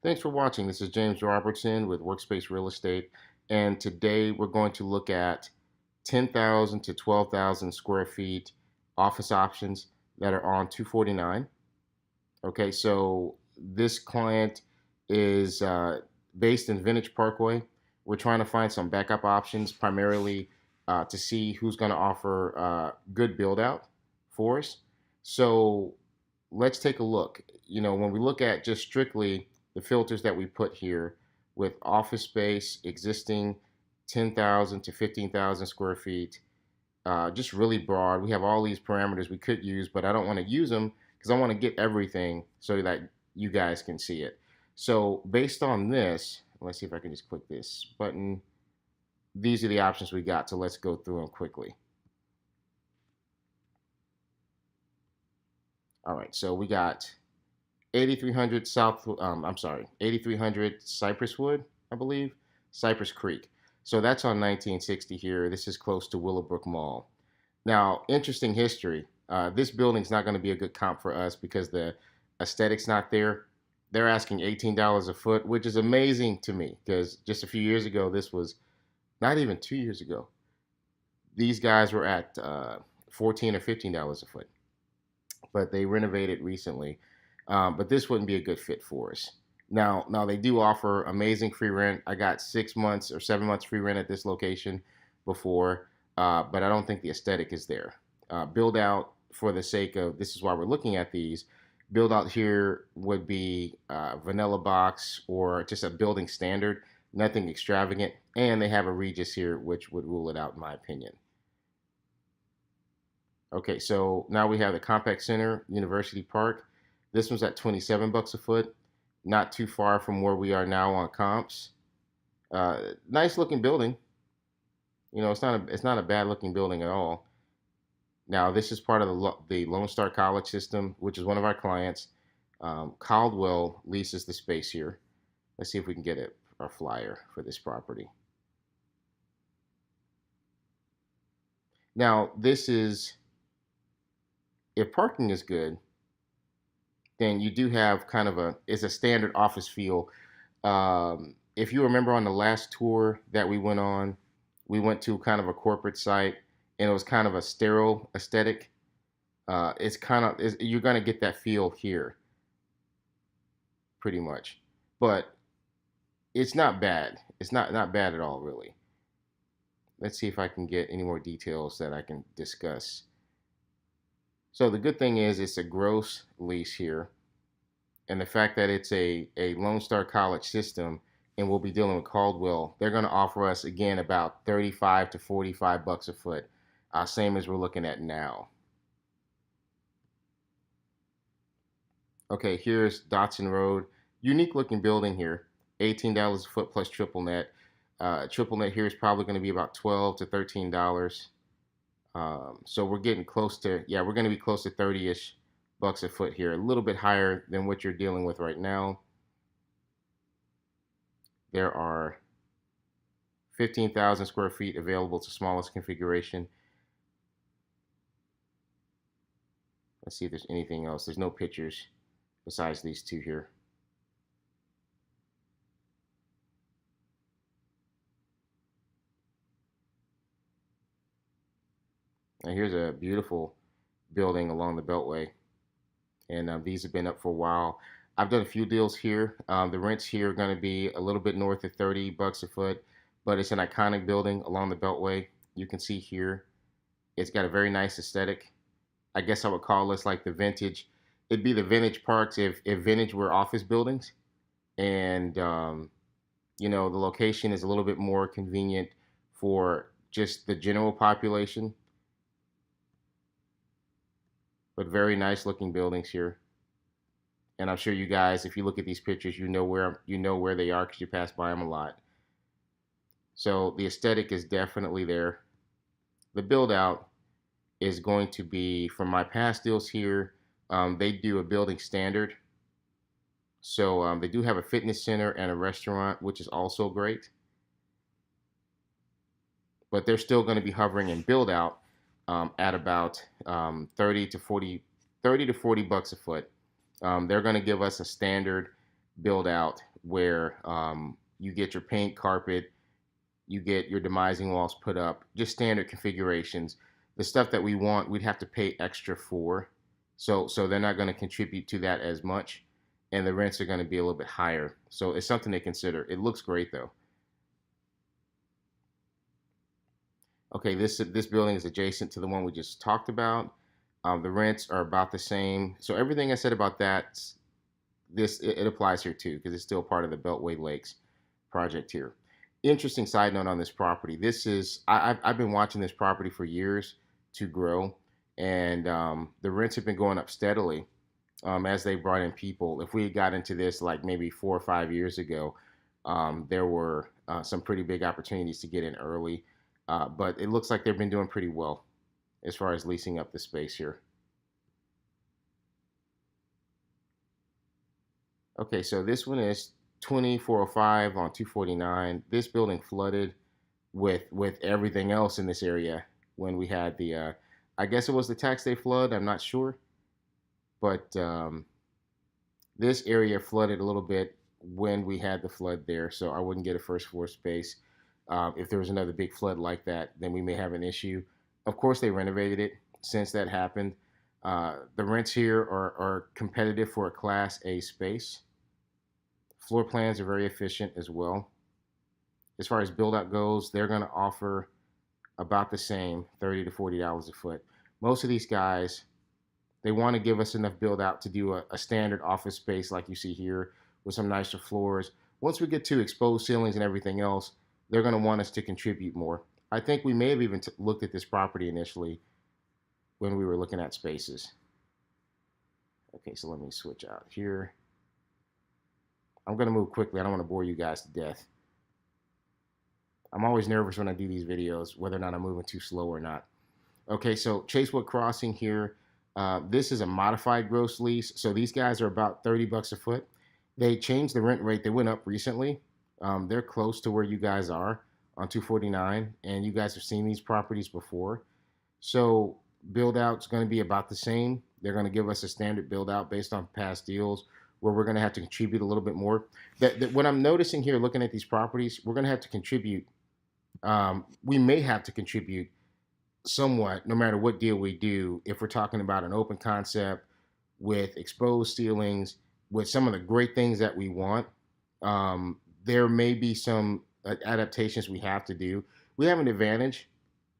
Thanks for watching. This is James Robertson with WorkSpace Real Estate, and today we're going to look at 10,000 to 12,000 square feet office options that are on 249. Okay, so this client is based in Vintage Parkway. We're trying to find some backup options, primarily to see who's going to offer good build out for us. So let's take a look. When we look at just strictly the filters that we put here with office space, existing 10,000 to 15,000 square feet, just really broad. We have all these parameters we could use, but I don't want to use them because I want to get everything so that you guys can see it. So based on this, let's see if I can just click this button. These are the options we got, so let's go through them quickly. All right, so we got 8300 8300 Cypresswood, I believe, Cypress Creek. So that's on 1960 here. This is close to Willowbrook Mall. Now, interesting history. This building's not going to be a good comp for us because the aesthetic's not there. They're asking $18 a foot, which is amazing to me because just a few years ago, this was not even 2 years ago. These guys were at $14 or $15 a foot, but they renovated recently. But this wouldn't be a good fit for us. Now they do offer amazing free rent. I got 6 months or 7 months free rent at this location before, but I don't think the aesthetic is there. Build out, for the sake of, this is why we're looking at these, build out here would be vanilla box or just a building standard, nothing extravagant, and they have a Regis here, which would rule it out in my opinion. Okay, so now we have the Compact Center, University Park. This one's at 27 bucks a foot, not too far from where we are now on comps. Nice looking building. It's not a bad looking building at all. Now this is part of the Lone Star College system, which is one of our clients. Caldwell leases the space here. Let's see if we can get a flyer for this property. Now this is, if parking is good, then you do have kind of it's a standard office feel. If you remember on the last tour that we went on, we went to kind of a corporate site and it was kind of a sterile aesthetic. You're gonna get that feel here, pretty much. But it's not bad. It's not bad at all, really. Let's see if I can get any more details that I can discuss. So the good thing is it's a gross lease here. And the fact that it's a Lone Star College system and we'll be dealing with Caldwell, they're going to offer us, again, about 35 to 45 bucks a foot, same as we're looking at now. Okay, here's Dotson Road. Unique looking building here, $18 a foot plus triple net. Triple net here is probably going to be about $12 to $13. So we're getting close to, we're going to be close to 30-ish bucks a foot here, a little bit higher than what you're dealing with right now. There are 15,000 square feet available to smallest configuration. Let's see if there's anything else. There's no pictures besides these two here. Now here's a beautiful building along the Beltway, and these have been up for a while. I've done a few deals here. The rents here are going to be a little bit north of 30 bucks a foot, but it's an iconic building along the Beltway. You can see here, it's got a very nice aesthetic. I guess I would call this like the vintage. It'd be the vintage parks if vintage were office buildings, and the location is a little bit more convenient for just the general population. But very nice looking buildings here. And I'm sure you guys, if you look at these pictures, you know where they are because you pass by them a lot. So the aesthetic is definitely there. The build out is going to be, from my past deals here, they do a building standard. So they do have a fitness center and a restaurant, which is also great. But they're still going to be hovering in build out at about 30 to 40 bucks a foot. They're going to give us a standard build out where you get your paint, carpet, you get your demising walls put up, just standard configurations. The stuff that we want, we'd have to pay extra for. So they're not going to contribute to that as much, and the rents are going to be a little bit higher. So it's something to consider. It looks great though. Okay, this building is adjacent to the one we just talked about. The rents are about the same. So everything I said about that, it applies here too because it's still part of the Beltway Lakes project here. Interesting side note on this property. This is I've been watching this property for years to grow, and the rents have been going up steadily as they brought in people. If we had got into this like maybe 4 or 5 years ago, there were some pretty big opportunities to get in early, but it looks like they've been doing pretty well as far as leasing up the space here. Okay, so this one is 2405 on 249. This building flooded with everything else in this area when we had the I guess it was the tax day flood. I'm not sure, but this area flooded a little bit when we had the flood there, so I wouldn't get a first floor space. If there was another big flood like that, then we may have an issue. Of course, they renovated it since that happened. The rents here are competitive for a Class A space. Floor plans are very efficient as well. As far as build out goes, they're going to offer about the same, $30 to $40 a foot. Most of these guys, they want to give us enough build out to do a standard office space like you see here with some nicer floors. Once we get to exposed ceilings and everything else, they're going to want us to contribute more. I think we may have even looked at this property initially when we were looking at spaces. Okay, so let me switch out here. I'm going to move quickly. I don't want to bore you guys to death. I'm always nervous when I do these videos, whether or not I'm moving too slow or not. Okay, so Chasewood Crossing here. This is a modified gross lease. So these guys are about $30 a foot. They changed the rent rate. They went up recently. They're close to where you guys are on 249, and you guys have seen these properties before. So build out's going to be about the same. They're going to give us a standard build out based on past deals where we're going to have to contribute a little bit more. What I'm noticing here looking at these properties, we're going to have to contribute. We may have to contribute somewhat no matter what deal we do if we're talking about an open concept with exposed ceilings, with some of the great things that we want. There may be some adaptations we have to do. We have an advantage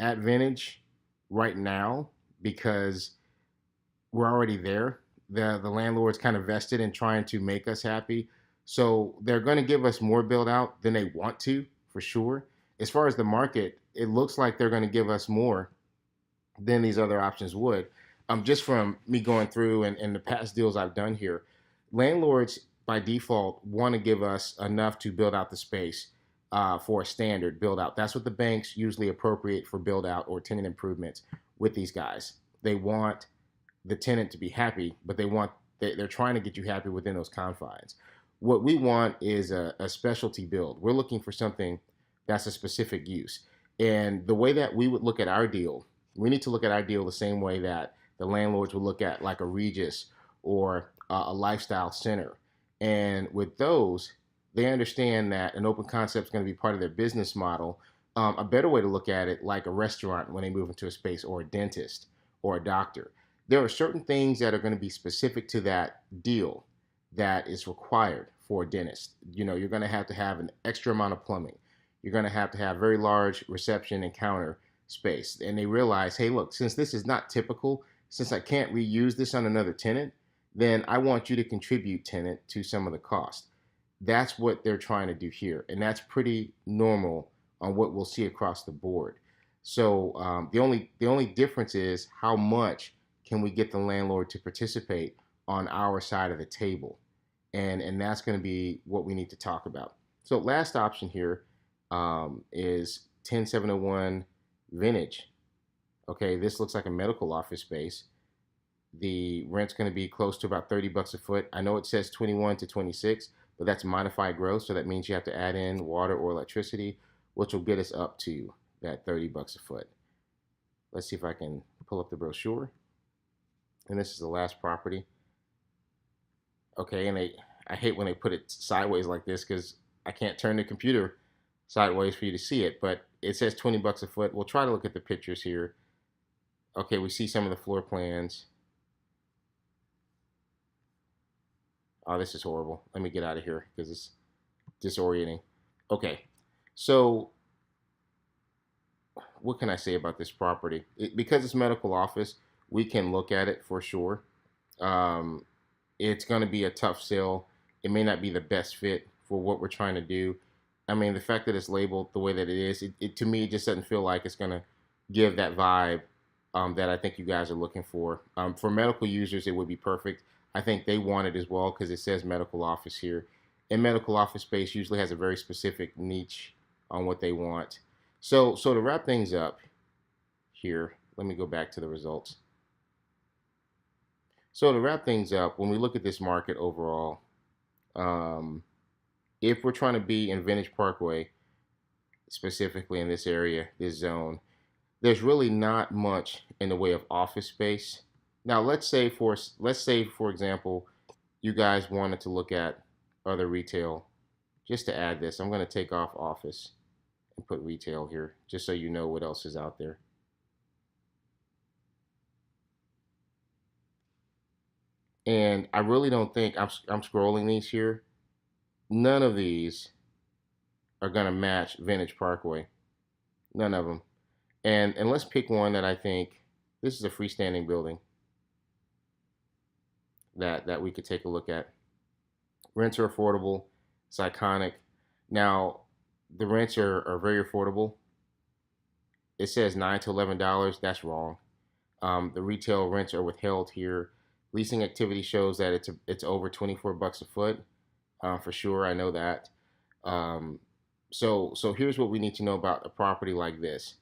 at Vintage right now because we're already there. The landlord's kind of vested in trying to make us happy. So they're going to give us more build out than they want to, for sure. As far as the market, it looks like they're going to give us more than these other options would. Just from me going through and the past deals I've done here, landlords by default want to give us enough to build out the space for a standard build out. That's what the banks usually appropriate for build out or tenant improvements with these guys. They want the tenant to be happy, but they're trying to get you happy within those confines. What we want is a specialty build. We're looking for something that's a specific use. And the way that we would look at our deal, we need to look at our deal the same way that the landlords would look at like a Regis or a lifestyle center. And with those, they understand that an open concept is going to be part of their business model. A better way to look at it, like a restaurant when they move into a space, or a dentist or a doctor. There are certain things that are going to be specific to that deal that is required for a dentist. You're going to have an extra amount of plumbing. You're going to have very large reception and counter space. And they realize, hey, look, since this is not typical, since I can't reuse this on another tenant, then I want you to contribute, tenant, to some of the cost. That's what they're trying to do here. And that's pretty normal on what we'll see across the board. So the only difference is how much can we get the landlord to participate on our side of the table. And that's going to be what we need to talk about. So last option here is 10701 Vintage. Okay, this looks like a medical office space. The rent's going to be close to about $30 a foot. I know it says 21 to 26, but that's modified gross, so that means you have to add in water or electricity, which will get us up to that $30 a foot. Let's see if I can pull up the brochure. And this is the last property. Okay, and I hate when they put it sideways like this because I can't turn the computer sideways for you to see it, but it says 20 bucks a foot. We'll try to look at the pictures here. Okay, we see some of the floor plans. Oh, this is horrible. Let me get out of here because it's disorienting. Okay, so what can I say about this property? Because it's medical office, we can look at it for sure. Um, it's going to be a tough sell. It may not be the best fit for what we're trying to do. I mean, the fact that it's labeled the way that it is, to me, it just doesn't feel like it's going to give that vibe that I think you guys are looking for. For medical users, it would be perfect. I think they want it as well because it says medical office here. And medical office space usually has a very specific niche on what they want. So to wrap things up here, let me go back to the results. So to wrap things up, when we look at this market overall, um, if we're trying to be in Vintage Parkway, specifically in this area, this zone, there's really not much in the way of office space. Now, let's say for example, you guys wanted to look at other retail. Just to add this, I'm going to take off office and put retail here, just so you know what else is out there. And I really don't think I'm scrolling these here. None of these are going to match Vintage Parkway. None of them. And let's pick one that I think this is a freestanding building that we could take a look at. Rents are affordable. It's iconic. Now, the rents are very affordable. It says $9 to $11. That's wrong. The retail rents are withheld here. Leasing activity shows that it's over 24 bucks a foot, for sure. I know that. Um, so here's what we need to know about a property like this.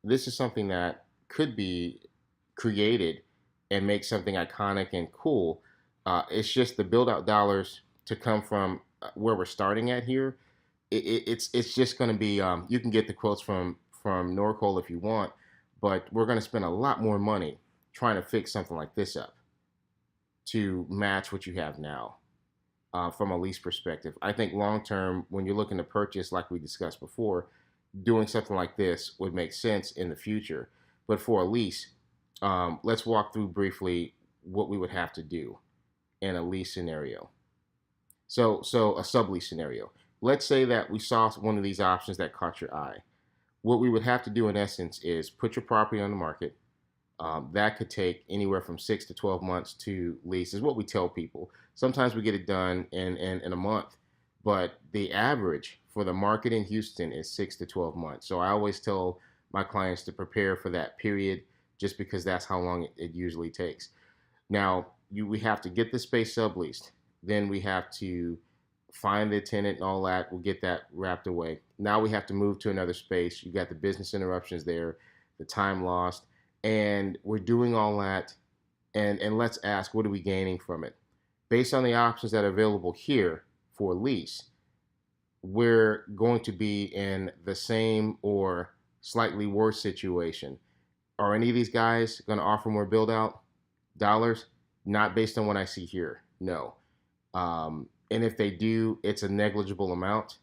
This is something that could be created and make something iconic and cool. It's just the build out dollars to come from where we're starting at here. It's just going to be you can get the quotes from Norcol if you want, but we're going to spend a lot more money trying to fix something like this up to match what you have now from a lease perspective. I think long term, when you're looking to purchase, like we discussed before, doing something like this would make sense in the future. But for a lease, let's walk through briefly what we would have to do in a lease scenario. So a sublease scenario. Let's say that we saw one of these options that caught your eye. What we would have to do in essence is put your property on the market. That could take anywhere from 6 to 12 months to lease, is what we tell people. Sometimes we get it done in a month, but the average for the market in Houston is 6 to 12 months. So I always tell my clients to prepare for that period just because that's how long it usually takes. Now, we have to get the space subleased. Then we have to find the tenant and all that. We'll get that wrapped away. Now we have to move to another space. You got the business interruptions there, the time lost, and we're doing all that. And let's ask, what are we gaining from it? Based on the options that are available here for lease, we're going to be in the same or slightly worse situation. Are any of these guys going to offer more build out dollars? Not based on what I see here. No. And if they do, it's a negligible amount.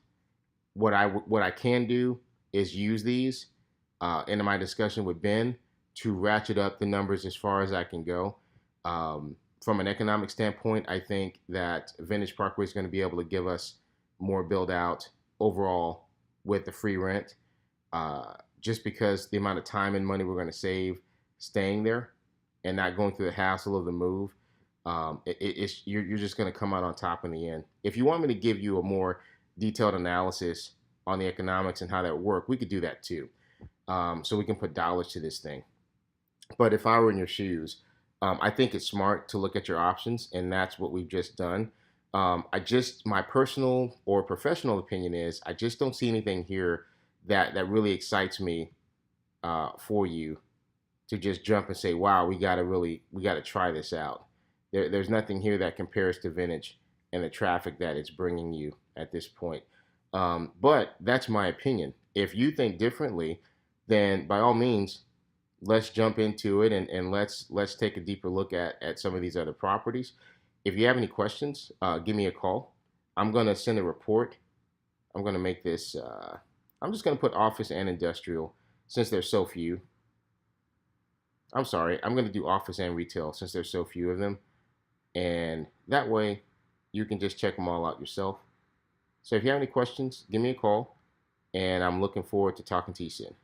What I can do is use these in my discussion with Ben to ratchet up the numbers as far as I can go. From an economic standpoint, I think that Vintage Parkway is going to be able to give us more build out overall with the free rent, just because the amount of time and money we're going to save staying there and not going through the hassle of the move. You're just going to come out on top in the end. If you want me to give you a more detailed analysis on the economics and how that work, we could do that too. So we can put dollars to this thing. But if I were in your shoes, I think it's smart to look at your options, and that's what we've just done. My personal or professional opinion is I just don't see anything here that really excites me for you to just jump and say, wow, we got to try this out. There's nothing here that compares to Vintage and the traffic that it's bringing you at this point. But that's my opinion. If you think differently, then by all means, let's jump into it and let's take a deeper look at some of these other properties. If you have any questions, give me a call. I'm going to send a report. I'm going to make this, I'm just going to put office and industrial since there's so few. I'm sorry, I'm going to do office and retail since there's so few of them. And that way you can just check them all out yourself. So if you have any questions, give me a call, and I'm looking forward to talking to you soon.